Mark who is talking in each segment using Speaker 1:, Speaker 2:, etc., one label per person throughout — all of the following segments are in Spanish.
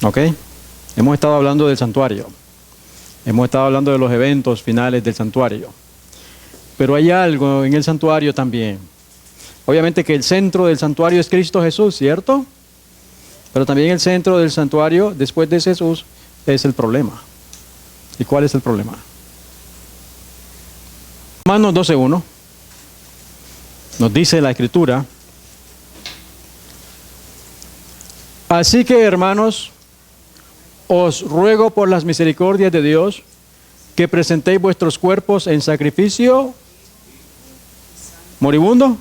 Speaker 1: ¿Ok? Hemos estado hablando del santuario. Hemos estado hablando de los eventos finales del santuario. Pero hay algo en el santuario también. Obviamente que el centro del santuario es Cristo Jesús, ¿cierto? Pero también el centro del santuario, después de Jesús, es el problema. ¿Y cuál es el problema? Romanos 12:1 nos dice la Escritura: así que, hermanos, os ruego por las misericordias de Dios que presentéis vuestros cuerpos en sacrificio moribundo,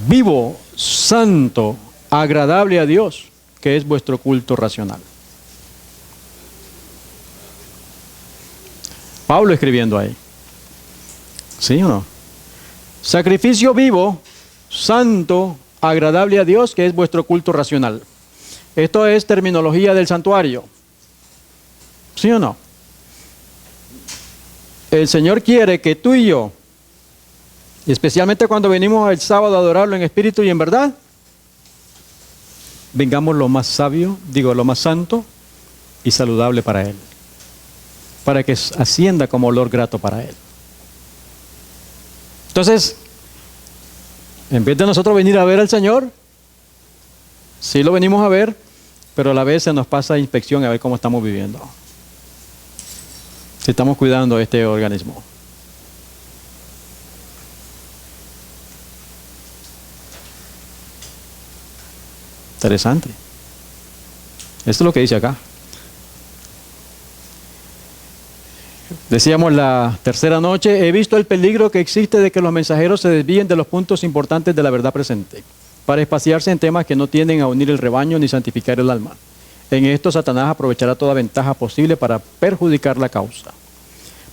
Speaker 1: vivo, santo, agradable a Dios, que es vuestro culto racional. Pablo escribiendo ahí. ¿Sí o no? Sacrificio vivo, santo, agradable a Dios, que es vuestro culto racional. Esto es terminología del santuario. ¿Sí o no? El Señor quiere que tú y yo, especialmente cuando venimos el sábado a adorarlo en espíritu y en verdad, vengamos lo más sabio, lo más santo y saludable para Él, para que ascienda como olor grato para Él. Entonces, en vez de nosotros venir a ver al Señor, sí lo venimos a ver, pero a la vez se nos pasa inspección a ver cómo estamos viviendo, si estamos cuidando este organismo. Interesante. Esto es lo que dice acá. Decíamos la tercera noche: he visto el peligro que existe de que los mensajeros se desvíen de los puntos importantes de la verdad presente, para espaciarse en temas que no tienden a unir el rebaño ni santificar el alma. En esto Satanás aprovechará toda ventaja posible para perjudicar la causa.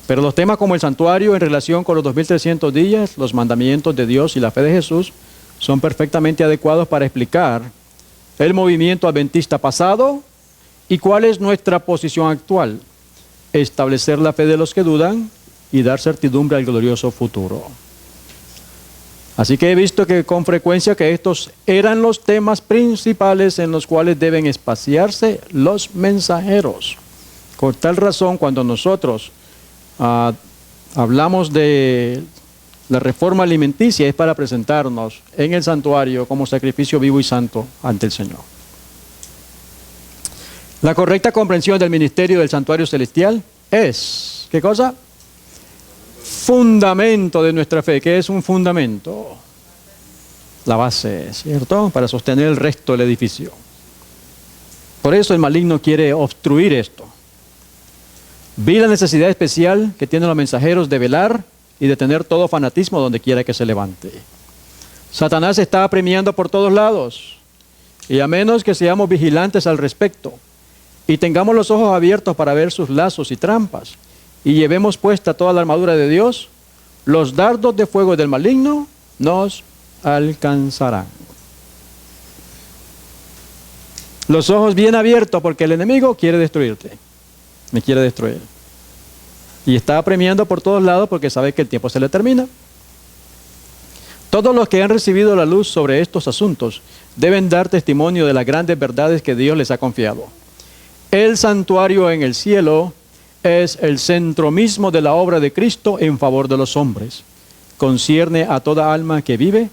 Speaker 1: Pero los temas como el santuario en relación con los 2300 días, los mandamientos de Dios y la fe de Jesús son perfectamente adecuados para explicar el movimiento adventista pasado y cuál es nuestra posición actual: establecer la fe de los que dudan y dar certidumbre al glorioso futuro. Así que he visto que con frecuencia que estos eran los temas principales en los cuales deben espaciarse los mensajeros. Por tal razón, cuando nosotros hablamos de la reforma alimenticia, es para presentarnos en el santuario como sacrificio vivo y santo ante el Señor. La correcta comprensión del ministerio del santuario celestial es, ¿qué cosa? Fundamento de nuestra fe. ¿Qué es un fundamento? La base, ¿cierto? Para sostener el resto del edificio. Por eso el maligno quiere obstruir esto. Vi la necesidad especial que tienen los mensajeros de velar y de tener todo fanatismo donde quiera que se levante. Satanás está apremiando por todos lados, y a menos que seamos vigilantes al respecto y tengamos los ojos abiertos para ver sus lazos y trampas, y llevemos puesta toda la armadura de Dios, los dardos de fuego del maligno nos alcanzarán. Los ojos bien abiertos, porque el enemigo quiere destruirte, me quiere destruir. Y está apremiando por todos lados porque sabe que el tiempo se le termina. Todos los que han recibido la luz sobre estos asuntos deben dar testimonio de las grandes verdades que Dios les ha confiado. El santuario en el cielo es el centro mismo de la obra de Cristo en favor de los hombres. Concierne a toda alma que vive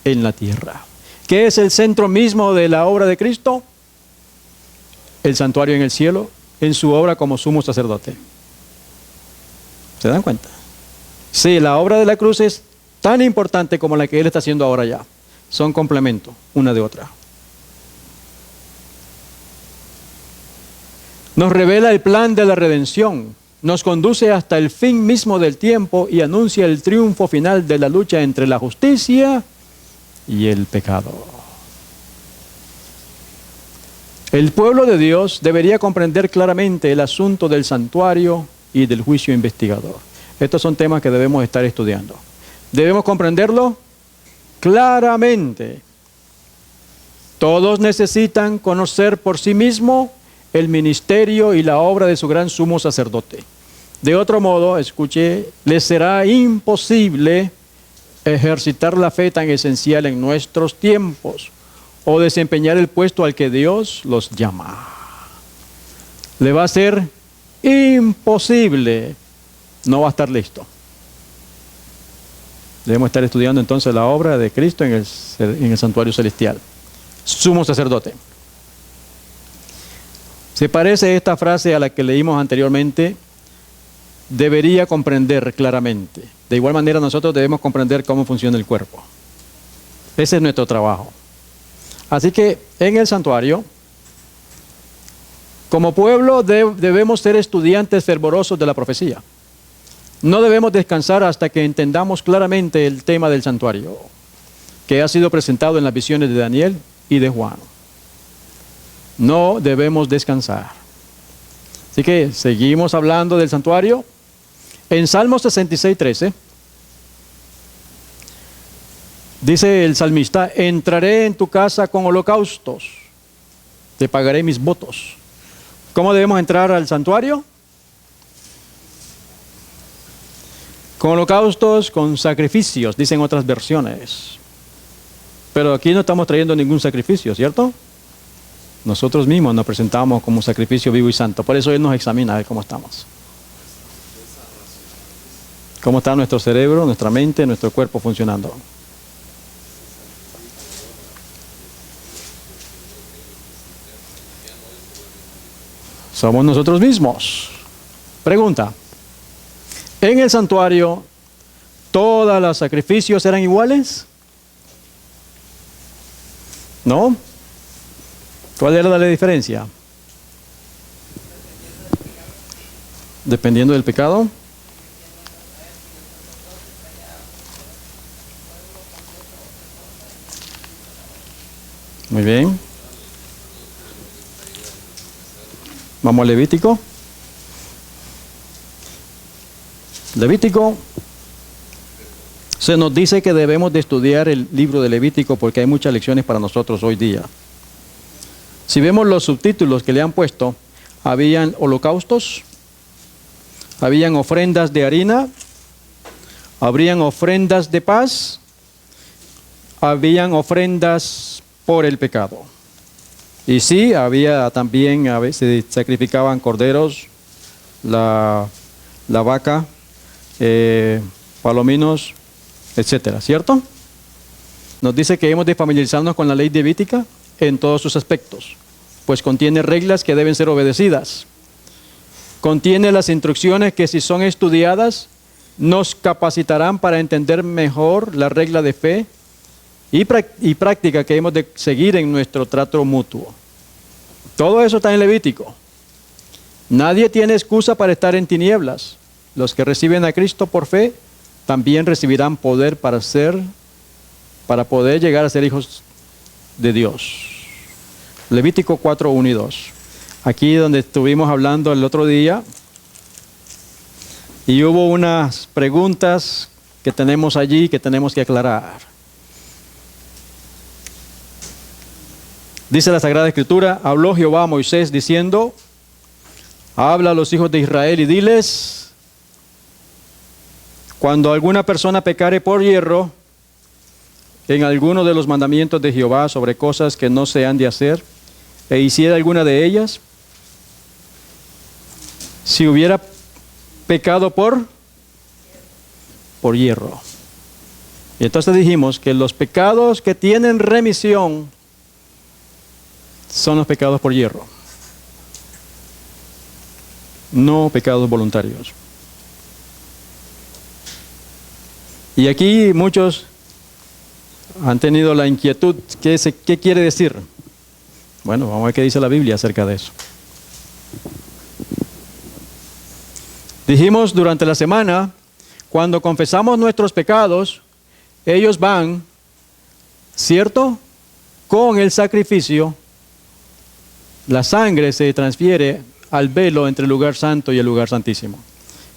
Speaker 1: en la tierra. ¿Qué es el centro mismo de la obra de Cristo? El santuario en el cielo, en su obra como sumo sacerdote. ¿Se dan cuenta? Sí, la obra de la cruz es tan importante como la que Él está haciendo ahora ya. Son complementos, una de otra. Nos revela el plan de la redención, nos conduce hasta el fin mismo del tiempo y anuncia el triunfo final de la lucha entre la justicia y el pecado. El pueblo de Dios debería comprender claramente el asunto del santuario y del juicio investigador. Estos son temas que debemos estar estudiando. Debemos comprenderlo claramente. Todos necesitan conocer por sí mismos el ministerio y la obra de su gran sumo sacerdote. De otro modo, escuche, les será imposible ejercitar la fe tan esencial en nuestros tiempos, o desempeñar el puesto al que Dios los llama. Le va a ser imposible, no va a estar listo. Debemos estar estudiando entonces la obra de Cristo en el santuario celestial. Sumo sacerdote. Se parece esta frase a la que leímos anteriormente. Debería comprender claramente. De igual manera nosotros debemos comprender cómo funciona el cuerpo. Ese es nuestro trabajo. Así que en el santuario, como pueblo debemos ser estudiantes fervorosos de la profecía. No debemos descansar hasta que entendamos claramente el tema del santuario, que ha sido presentado en las visiones de Daniel y de Juan. No debemos descansar. Así que seguimos hablando del santuario. En Salmo 66:13, dice el salmista: entraré en tu casa con holocaustos, te pagaré mis votos. ¿Cómo debemos entrar al santuario? Con holocaustos, con sacrificios, dicen otras versiones. Pero aquí no estamos trayendo ningún sacrificio, ¿cierto? Nosotros mismos nos presentamos como sacrificio vivo y santo. Por eso Él nos examina a ver cómo estamos. Cómo está nuestro cerebro, nuestra mente, nuestro cuerpo funcionando. Somos nosotros mismos. Pregunta: ¿en el santuario todos los sacrificios eran iguales? ¿No? ¿Cuál era la diferencia? Dependiendo del pecado. Muy bien. Vamos a Levítico. Levítico. Se nos dice que debemos de estudiar el libro de Levítico porque hay muchas lecciones para nosotros hoy día. Si vemos los subtítulos que le han puesto, habían holocaustos, habían ofrendas de harina, habrían ofrendas de paz, habían ofrendas por el pecado. Y sí, había también, a veces sacrificaban corderos, la vaca, palominos, etcétera, ¿cierto? Nos dice que hemos de familiarizarnos con la ley levítica en todos sus aspectos, pues contiene reglas que deben ser obedecidas. Contiene las instrucciones que, si son estudiadas, nos capacitarán para entender mejor la regla de fe y práctica que hemos de seguir en nuestro trato mutuo. Todo eso está en Levítico. Nadie tiene excusa para estar en tinieblas. Los que reciben a Cristo por fe también recibirán poder para poder llegar a ser hijos de Dios. Levítico 4, 1 y 2. Aquí donde estuvimos hablando el otro día, y hubo unas preguntas que tenemos allí que tenemos que aclarar. Dice la Sagrada Escritura: habló Jehová a Moisés diciendo: habla a los hijos de Israel y diles, cuando alguna persona pecare por hierro en alguno de los mandamientos de Jehová sobre cosas que no se han de hacer, e hiciera alguna de ellas, si hubiera pecado por hierro. Y entonces dijimos que los pecados que tienen remisión son los pecados por hierro, no pecados voluntarios. Y aquí muchos han tenido la inquietud: ¿qué quiere decir? Bueno, vamos a ver qué dice la Biblia acerca de eso. Dijimos durante la semana, cuando confesamos nuestros pecados, ellos van, ¿cierto?, con el sacrificio. La sangre se transfiere al velo entre el lugar santo y el lugar santísimo,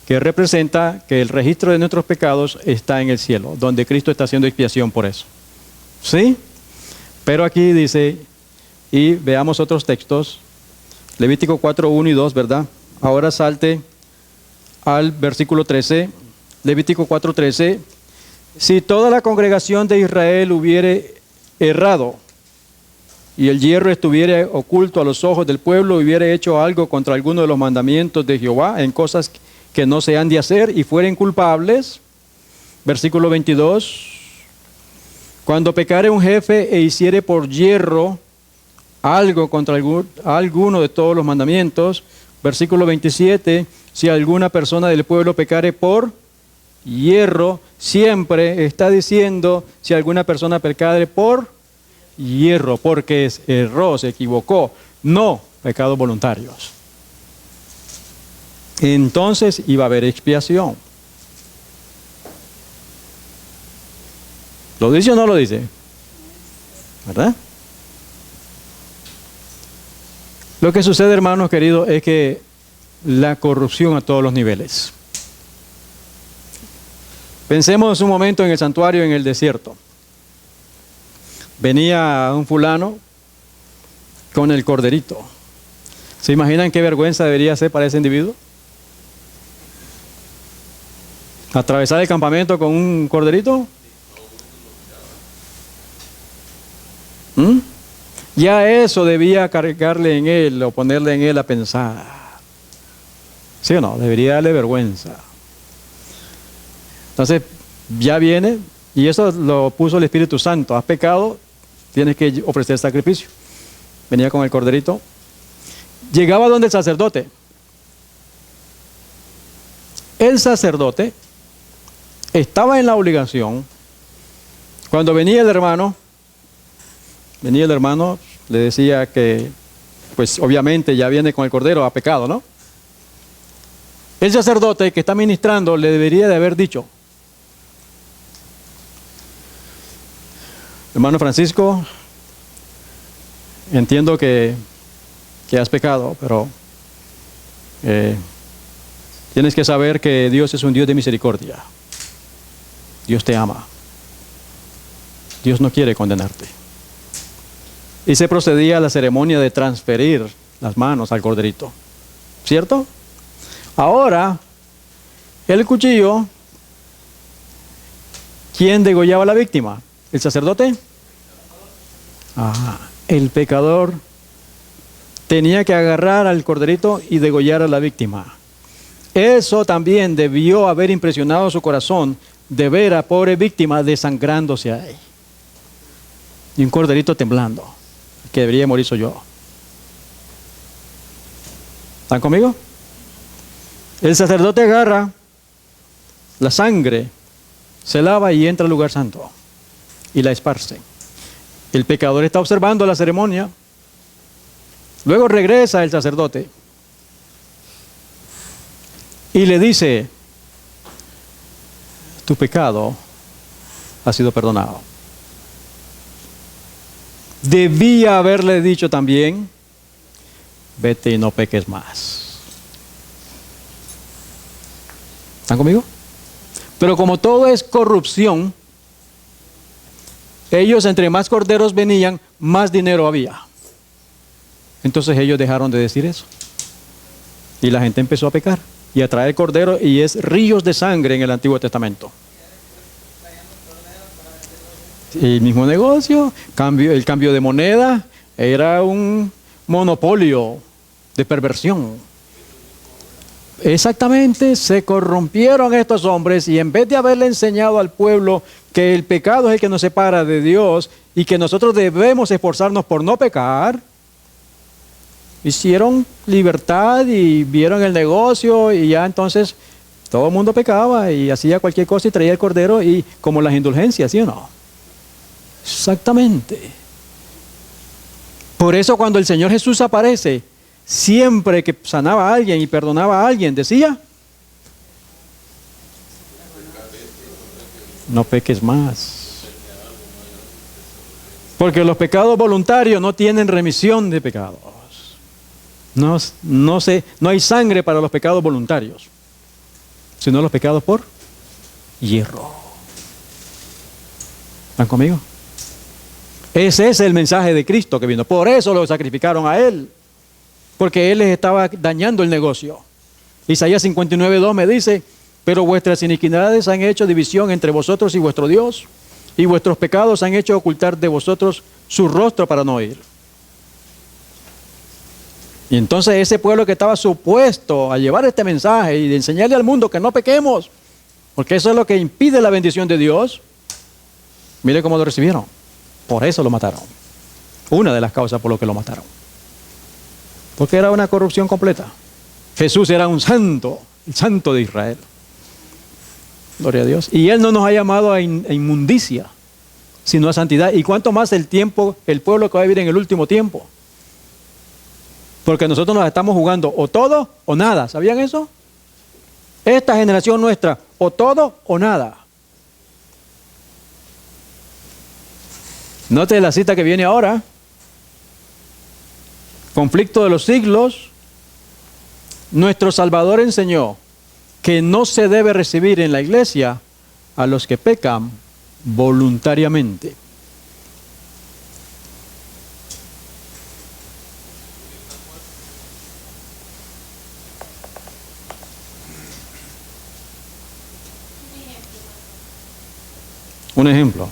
Speaker 1: que representa que el registro de nuestros pecados está en el cielo, donde Cristo está haciendo expiación por eso. ¿Sí? Pero aquí dice, y veamos otros textos, Levítico 4, 1 y 2, ¿verdad? Ahora salte al versículo 13, Levítico 4, 13. Si toda la congregación de Israel hubiere errado y el hierro estuviera oculto a los ojos del pueblo, y hubiera hecho algo contra alguno de los mandamientos de Jehová en cosas que no se han de hacer, y fueren culpables, versículo 22, cuando pecare un jefe e hiciere por hierro algo contra alguno de todos los mandamientos, versículo 27, si alguna persona del pueblo pecare por hierro, siempre está diciendo si alguna persona pecare por hierro, porque erró, se equivocó, no pecados voluntarios. Entonces iba a haber expiación. ¿Lo dice o no lo dice? ¿Verdad? Lo que sucede, hermanos queridos, es que la corrupción a todos los niveles. Pensemos un momento en el santuario en el desierto. Venía un fulano con el corderito. ¿Se imaginan qué vergüenza debería ser para ese individuo? ¿Atravesar el campamento con un corderito? Ya eso debía cargarle en él o ponerle en él a pensar. ¿Sí o no? Debería darle vergüenza. Entonces, ya viene, y eso lo puso el Espíritu Santo. Has pecado, tienes que ofrecer sacrificio. Venía con el corderito. Llegaba donde el sacerdote. El sacerdote estaba en la obligación. Cuando venía el hermano, le decía que, pues obviamente ya viene con el cordero, ha pecado, ¿no? El sacerdote que está ministrando le debería de haber dicho: hermano Francisco, entiendo que has pecado, pero tienes que saber que Dios es un Dios de misericordia. Dios te ama. Dios no quiere condenarte. Y se procedía a la ceremonia de transferir las manos al corderito. ¿Cierto? Ahora, el cuchillo, ¿quién degollaba a la víctima? ¿El sacerdote? El pecador tenía que agarrar al corderito y degollar a la víctima. Eso también debió haber impresionado su corazón, de ver a pobre víctima desangrándose ahí. Y un corderito temblando. El que debería morir soy yo. ¿Están conmigo? El sacerdote agarra la sangre, se lava y entra al lugar santo y la esparce. El pecador está observando la ceremonia. Luego regresa el sacerdote y le dice: tu pecado ha sido perdonado. Debía haberle dicho también: vete y no peques más. ¿Están conmigo? Pero como todo es corrupción, ellos, entre más corderos venían, más dinero había. Entonces ellos dejaron de decir eso. Y la gente empezó a pecar y a traer cordero, y es ríos de sangre en el Antiguo Testamento. El mismo negocio, el cambio de moneda, era un monopolio de perversión. Exactamente, se corrompieron estos hombres, y en vez de haberle enseñado al pueblo que el pecado es el que nos separa de Dios y que nosotros debemos esforzarnos por no pecar, hicieron libertad y vieron el negocio, y ya entonces todo el mundo pecaba y hacía cualquier cosa y traía el cordero, y como las indulgencias, ¿sí o no? Exactamente. Por eso cuando el Señor Jesús aparece, siempre que sanaba a alguien y perdonaba a alguien, decía: no peques más. Porque los pecados voluntarios no tienen remisión de pecados. No hay sangre para los pecados voluntarios, sino los pecados por hierro. ¿Están conmigo? Ese es el mensaje de Cristo que vino. Por eso lo sacrificaron a Él, porque Él les estaba dañando el negocio. Isaías 59:2 me dice: pero vuestras iniquidades han hecho división entre vosotros y vuestro Dios, y vuestros pecados han hecho ocultar de vosotros su rostro para no oír. Y entonces ese pueblo que estaba supuesto a llevar este mensaje y de enseñarle al mundo que no pequemos, porque eso es lo que impide la bendición de Dios, mire cómo lo recibieron. Por eso lo mataron. Una de las causas por lo que lo mataron. Porque era una corrupción completa. Jesús era un santo, el santo de Israel. Gloria a Dios. Y Él no nos ha llamado a inmundicia, sino a santidad. Y cuánto más el pueblo que va a vivir en el último tiempo. Porque nosotros nos estamos jugando o todo o nada. ¿Sabían eso? Esta generación nuestra, o todo o nada. Note la cita que viene ahora. Conflicto de los siglos. Nuestro Salvador enseñó que no se debe recibir en la iglesia a los que pecan voluntariamente. Un ejemplo.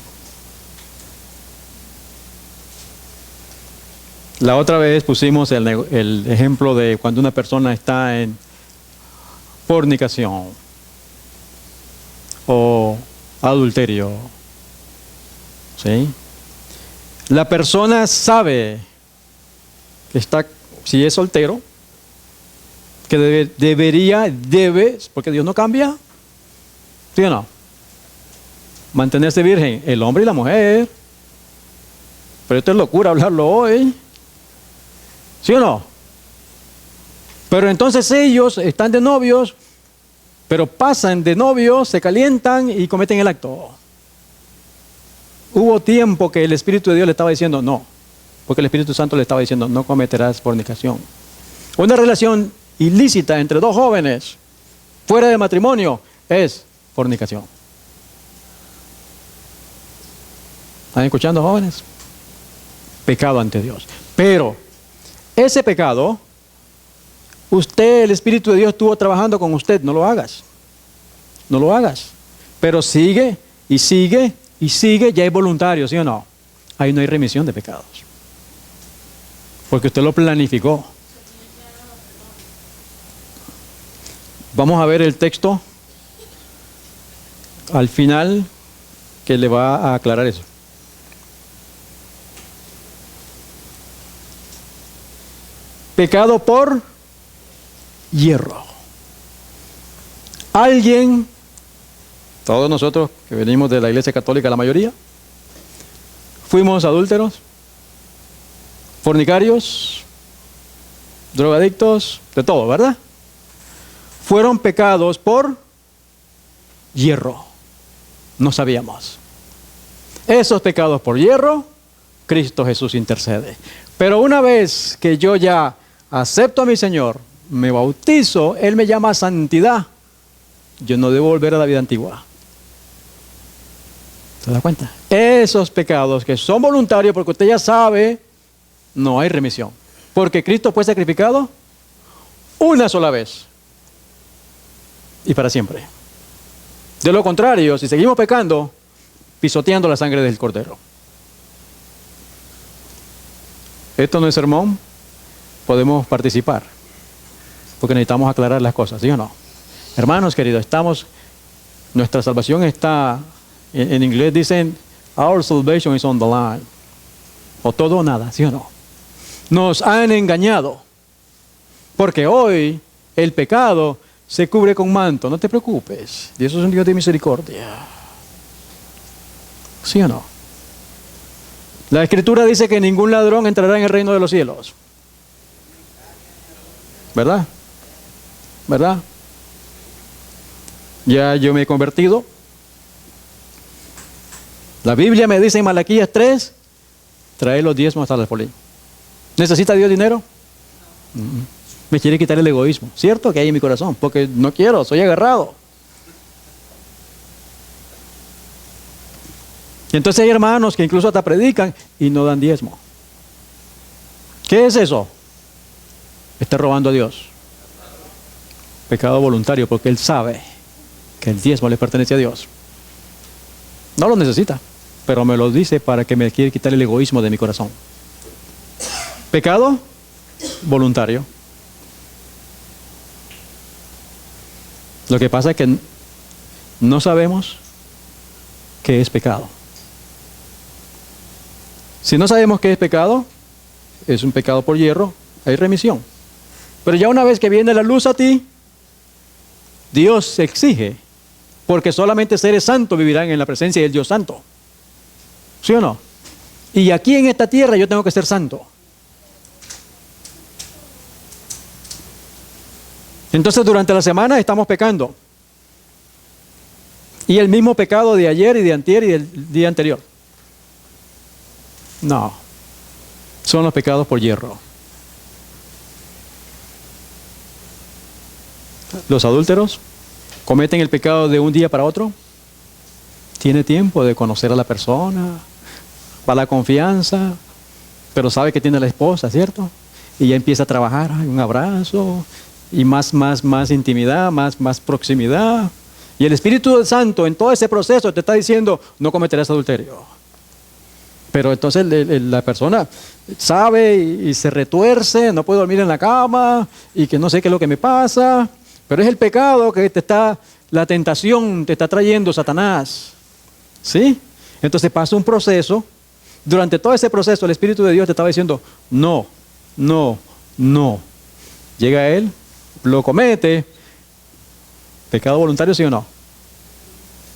Speaker 1: La otra vez pusimos el ejemplo de cuando una persona está en fornicación o adulterio. ¿Sí? La persona sabe que está, si es soltero, que debe, porque Dios no cambia, ¿sí o no? Mantenerse virgen, el hombre y la mujer. Pero esto es locura hablarlo hoy. ¿Sí o no? Pero entonces ellos están de novios, pero pasan de novios, se calientan y cometen el acto. Hubo tiempo que el Espíritu de Dios le estaba diciendo no, porque el Espíritu Santo le estaba diciendo no cometerás fornicación. Una relación ilícita entre dos jóvenes fuera de matrimonio es fornicación. ¿Están escuchando, jóvenes? Pecado ante Dios. Pero ese pecado, usted, el Espíritu de Dios estuvo trabajando con usted, no lo hagas. No lo hagas. Pero sigue y sigue y sigue, ya es voluntario, ¿sí o no? Ahí no hay remisión de pecados. Porque usted lo planificó. Vamos a ver el texto al final que le va a aclarar eso. Pecado por hierro. Alguien, todos nosotros que venimos de la Iglesia Católica, la mayoría, fuimos adúlteros, fornicarios, drogadictos, de todo, ¿verdad? Fueron pecados por hierro. No sabíamos. Esos pecados por hierro, Cristo Jesús intercede. Pero una vez que yo ya acepto a mi Señor, me bautizo, Él me llama a santidad. Yo no debo volver a la vida antigua. ¿Se da cuenta? Esos pecados que son voluntarios, porque usted ya sabe, no hay remisión. Porque Cristo fue sacrificado una sola vez. Y para siempre. De lo contrario, si seguimos pecando, pisoteando la sangre del Cordero. Esto no es sermón, podemos participar, porque necesitamos aclarar las cosas, ¿sí o no? Hermanos queridos, nuestra salvación está, en inglés dicen, our salvation is on the line, o todo o nada, ¿sí o no? Nos han engañado, porque hoy el pecado se cubre con manto, no te preocupes, Dios es un Dios de misericordia, ¿sí o no? La Escritura dice que ningún ladrón entrará en el reino de los cielos. ¿Verdad? ¿Verdad? Ya yo me he convertido. La Biblia me dice en Malaquías 3, trae los diezmos hasta el alfolí. ¿Necesita Dios dinero? Me quiere quitar el egoísmo. ¿Cierto? Que hay en mi corazón. Porque no quiero, soy agarrado. Y entonces hay hermanos que incluso hasta predican y no dan diezmo. ¿Qué es eso? Está robando a Dios. Pecado voluntario, porque él sabe que el diezmo le pertenece a Dios. No lo necesita, pero me lo dice para que me quiera quitar el egoísmo de mi corazón. Pecado voluntario. Lo que pasa es que no sabemos qué es pecado. Si no sabemos qué es pecado, es un pecado por hierro, hay remisión. Pero ya una vez que viene la luz a ti, Dios exige, porque solamente seres santos vivirán en la presencia del Dios santo. ¿Sí o no? Y aquí en esta tierra yo tengo que ser santo. Entonces durante la semana estamos pecando. Y el mismo pecado de ayer y de antier y del día anterior. No. Son los pecados por hierro. Los adúlteros cometen el pecado de un día para otro. Tiene tiempo de conocer a la persona, va la confianza, pero sabe que tiene la esposa, ¿cierto? Y ya empieza a trabajar, un abrazo, y más intimidad, más proximidad. Y el Espíritu Santo en todo ese proceso te está diciendo, no cometerás adulterio. Pero entonces la persona sabe y se retuerce, no puede dormir en la cama, y que no sé qué es lo que me pasa. Pero es el pecado que la tentación te está trayendo Satanás. ¿Sí? Entonces pasa un proceso. Durante todo ese proceso el Espíritu de Dios te estaba diciendo, no, no, no. Llega él, lo comete. ¿Pecado voluntario, sí o no?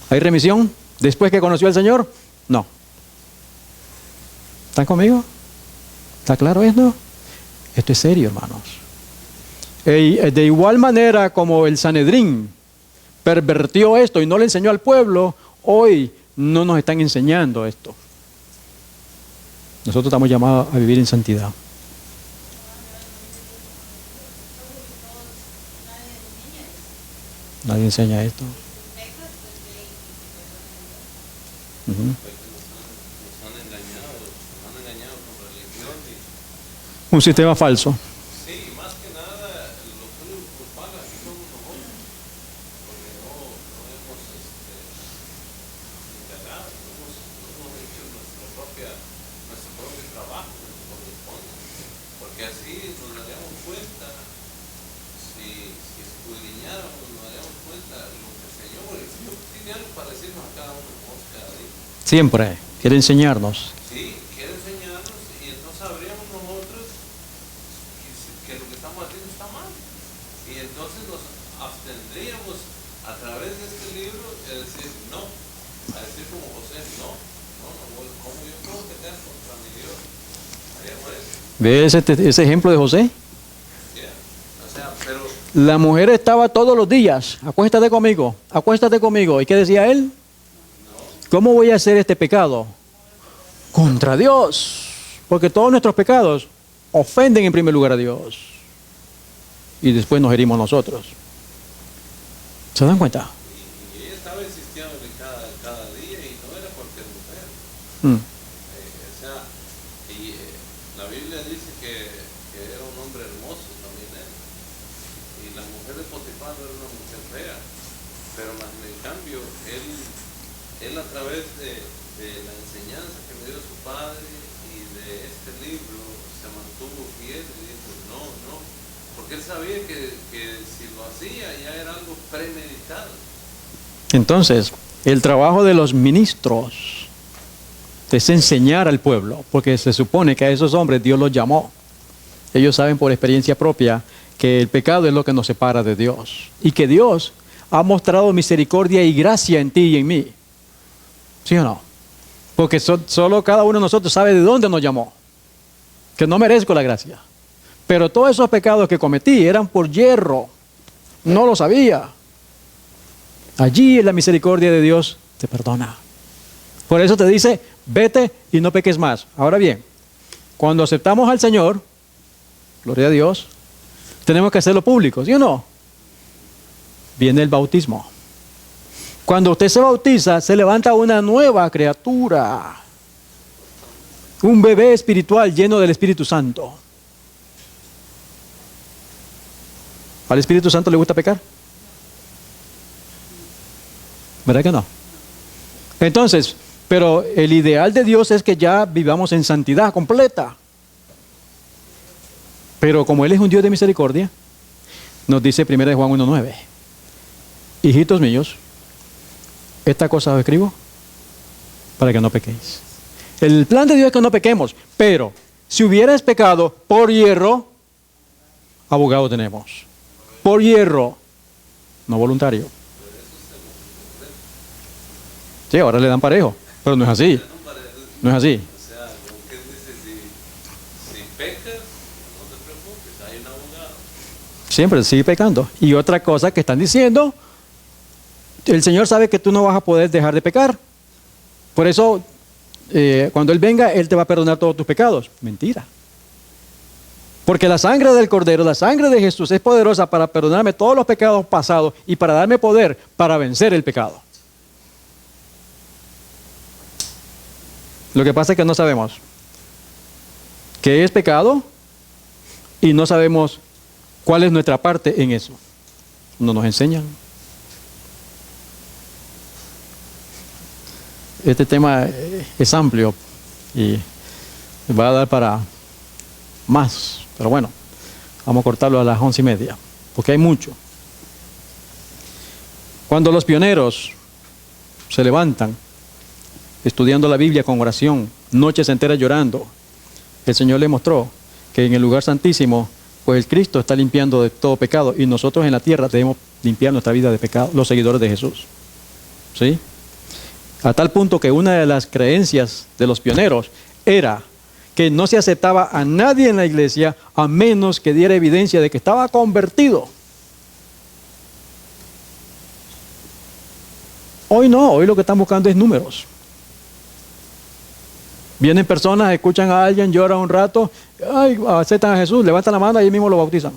Speaker 1: ¿Hay remisión después que conoció al Señor? No. ¿Están conmigo? ¿Está claro esto? Esto es serio, hermanos. De igual manera como el Sanedrín pervertió esto y no le enseñó al pueblo, hoy no nos están enseñando esto. Nosotros estamos llamados a vivir en santidad. Nadie enseña esto. Un sistema falso.
Speaker 2: Sí, más que nada, los únicos culpables aquí somos nosotros, porque no hemos integrado, no hemos hecho nuestro propio trabajo, nuestro corresponde, porque así nos daríamos cuenta, si escudriñáramos, nos daríamos cuenta lo que el Señor, Dios tiene algo para decirnos a cada uno de nosotros cada día.
Speaker 1: Siempre quiere enseñarnos.
Speaker 2: Sí, quiere enseñarnos y entonces sabríamos nosotros que lo que estamos haciendo está mal. Y entonces nos abstendríamos a través de este libro a decir no, a decir como José, no, ¿cómo yo puedo pecar contra mi Dios? Haríamos eso.
Speaker 1: ¿Ves ese ejemplo de José?
Speaker 2: Yeah. O sea, pero
Speaker 1: La mujer estaba todos los días, acuéstate conmigo. ¿Y qué decía él? ¿Cómo voy a hacer este pecado? Contra Dios. Porque todos nuestros pecados ofenden en primer lugar a Dios. Y después nos herimos nosotros. ¿Se dan cuenta?
Speaker 2: y ella estaba insistiéndole cada día y no era porque es mujer. O sea, la Biblia dice que era un hombre hermoso también él. Y la mujer de Potifar no era una mujer fea. Pero más en cambio, él a través de la enseñanza que le dio su padre y de este libro se mantuvo fiel y dijo no, porque él sabía que si lo hacía ya era algo premeditado.
Speaker 1: Entonces, el trabajo de los ministros es enseñar al pueblo, porque se supone que a esos hombres Dios los llamó. Ellos saben por experiencia propia que el pecado es lo que nos separa de Dios y que Dios ha mostrado misericordia y gracia en ti y en mí. ¿Sí o no? Porque solo cada uno de nosotros sabe de dónde nos llamó. Que no merezco la gracia. Pero todos esos pecados que cometí eran por hierro. No lo sabía. Allí en la misericordia de Dios te perdona. Por eso te dice, vete y no peques más. Ahora bien, cuando aceptamos al Señor, gloria a Dios, tenemos que hacerlo público, ¿sí o no? Viene el bautismo. Cuando usted se bautiza, se levanta una nueva criatura. Un bebé espiritual lleno del Espíritu Santo. ¿Al Espíritu Santo le gusta pecar? ¿Verdad que no? Entonces, pero el ideal de Dios es que ya vivamos en santidad completa. Pero como Él es un Dios de misericordia, nos dice 1 Juan 1:9, hijitos míos, esta cosa os escribo para que no pequéis. El plan de Dios es que no pequemos, pero si hubierais pecado por hierro, abogado tenemos. Por hierro, no voluntario. Sí, ahora le dan parejo, pero no es así. No es así.
Speaker 2: O sea, como que dice, si pecas, no te preocupes, hay un abogado.
Speaker 1: Siempre sigue pecando. Y otra cosa que están diciendo, el Señor sabe que tú no vas a poder dejar de pecar. Por eso, cuando Él venga, Él te va a perdonar todos tus pecados. Mentira. Porque la sangre del Cordero, la sangre de Jesús es poderosa para perdonarme todos los pecados pasados y para darme poder para vencer el pecado. Lo que pasa es que no sabemos qué es pecado y no sabemos cuál es nuestra parte en eso. No nos enseñan. Este tema es amplio y va a dar para más. Pero bueno, vamos a cortarlo a las 11:30, porque hay mucho. Cuando los pioneros se levantan, estudiando la Biblia con oración, noches enteras llorando, el Señor les mostró que en el lugar santísimo, pues el Cristo está limpiando de todo pecado y nosotros en la tierra debemos limpiar nuestra vida de pecado, los seguidores de Jesús. ¿Sí? A tal punto que una de las creencias de los pioneros era que no se aceptaba a nadie en la iglesia a menos que diera evidencia de que estaba convertido. Hoy no, hoy lo que están buscando es números. Vienen personas, escuchan a alguien, lloran un rato, ay, aceptan a Jesús, levantan la mano y ahí mismo lo bautizan.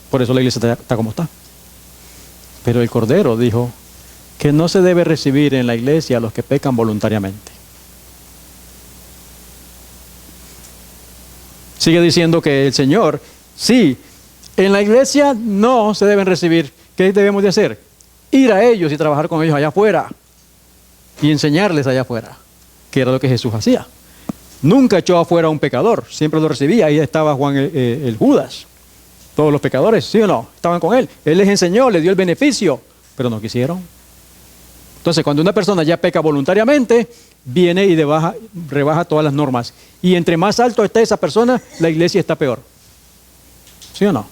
Speaker 1: Por eso la iglesia está como está. Pero el Cordero dijo que no se debe recibir en la iglesia a los que pecan voluntariamente. Sigue diciendo que el Señor, sí, en la iglesia no se deben recibir. ¿Qué debemos de hacer? Ir a ellos y trabajar con ellos allá afuera y enseñarles allá afuera, que era lo que Jesús hacía. Nunca echó afuera a un pecador, siempre lo recibía. Ahí estaba Juan el Judas. Todos los pecadores, ¿sí o no? Estaban con él. Él les enseñó, les dio el beneficio, pero no quisieron. Entonces, cuando una persona ya peca voluntariamente, viene y rebaja todas las normas. Y entre más alto está esa persona, la iglesia está peor. ¿Sí o no?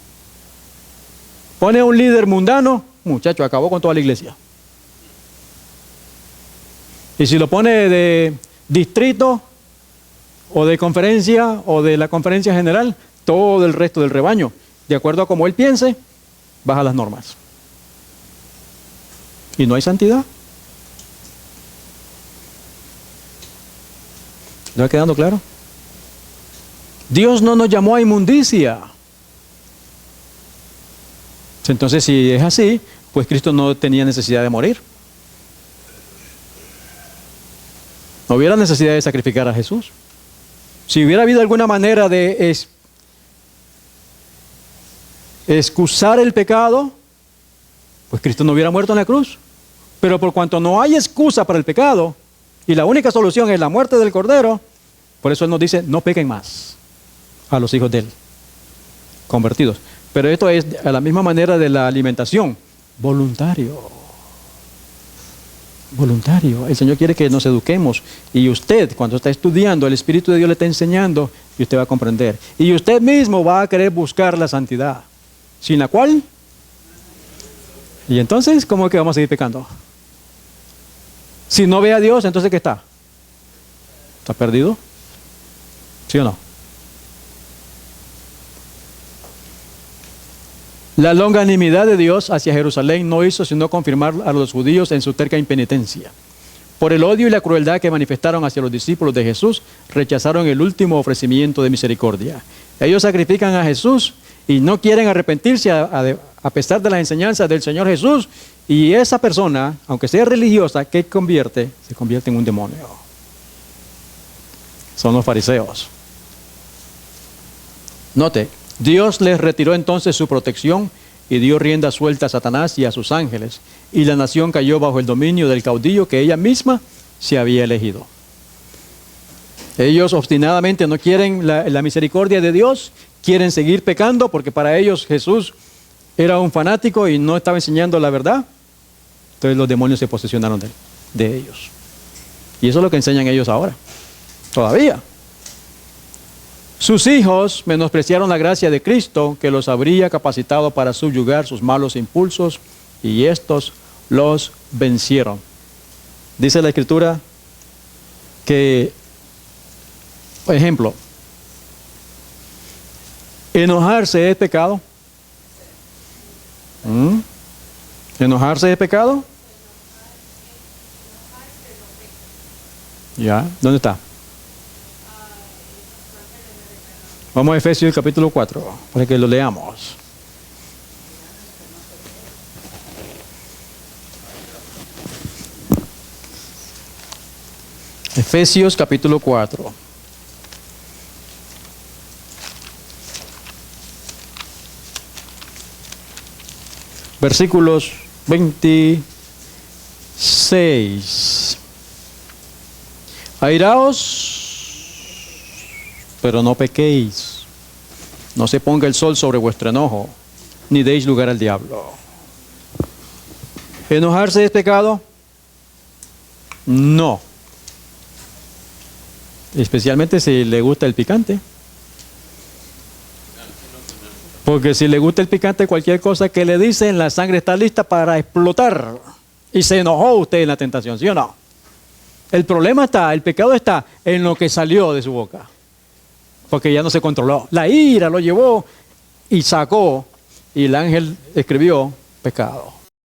Speaker 1: Pone a un líder mundano, muchacho, acabó con toda la iglesia. Y si lo pone de distrito, o de conferencia, o de la conferencia general, todo el resto del rebaño, de acuerdo a cómo él piense, baja las normas. Y no hay santidad. ¿Le va quedando claro? Dios no nos llamó a inmundicia. Entonces, si es así, pues Cristo no tenía necesidad de morir. No hubiera necesidad de sacrificar a Jesús. Si hubiera habido alguna manera de excusar el pecado, pues Cristo no hubiera muerto en la cruz. Pero por cuanto no hay excusa para el pecado, y la única solución es la muerte del Cordero, por eso Él nos dice, no pequen más a los hijos de Él, convertidos. Pero esto es a la misma manera de la alimentación, voluntario. Voluntario. El Señor quiere que nos eduquemos. Y usted, cuando está estudiando, el Espíritu de Dios le está enseñando y usted va a comprender. Y usted mismo va a querer buscar la santidad, sin la cual, y entonces, ¿cómo es que vamos a seguir pecando? Si no ve a Dios, entonces ¿qué está? ¿Está perdido? ¿Sí o no? La longanimidad de Dios hacia Jerusalén no hizo sino confirmar a los judíos en su terca impenitencia. Por el odio y la crueldad que manifestaron hacia los discípulos de Jesús, rechazaron el último ofrecimiento de misericordia. Ellos sacrifican a Jesús y no quieren arrepentirse a pesar de las enseñanzas del Señor Jesús. Y esa persona, aunque sea religiosa, ¿qué convierte? Se convierte en un demonio. Son los fariseos. Note, Dios les retiró entonces su protección y dio rienda suelta a Satanás y a sus ángeles, y la nación cayó bajo el dominio del caudillo que ella misma se había elegido. Ellos obstinadamente no quieren la misericordia de Dios, quieren seguir pecando porque para ellos Jesús era un fanático y no estaba enseñando la verdad, entonces los demonios se posesionaron de ellos. Y eso es lo que enseñan ellos ahora, todavía. Sus hijos menospreciaron la gracia de Cristo, que los habría capacitado para subyugar sus malos impulsos, y estos los vencieron. Dice la Escritura que, por ejemplo, enojarse es pecado. ¿Enojarse es pecado? Ya, ¿dónde está? Vamos a Efesios capítulo 4, para que lo leamos. Efesios capítulo 4. Versículos 26. Airaos, pero no pequéis. No se ponga el sol sobre vuestro enojo, ni deis lugar al diablo. ¿Enojarse es pecado? No. Especialmente si le gusta el picante. Porque si le gusta el picante, cualquier cosa que le dicen, la sangre está lista para explotar. Y se enojó usted en la tentación, ¿sí o no? El problema está, el pecado está en lo que salió de su boca. Porque ya no se controló. La ira lo llevó y sacó, y el ángel escribió pecado.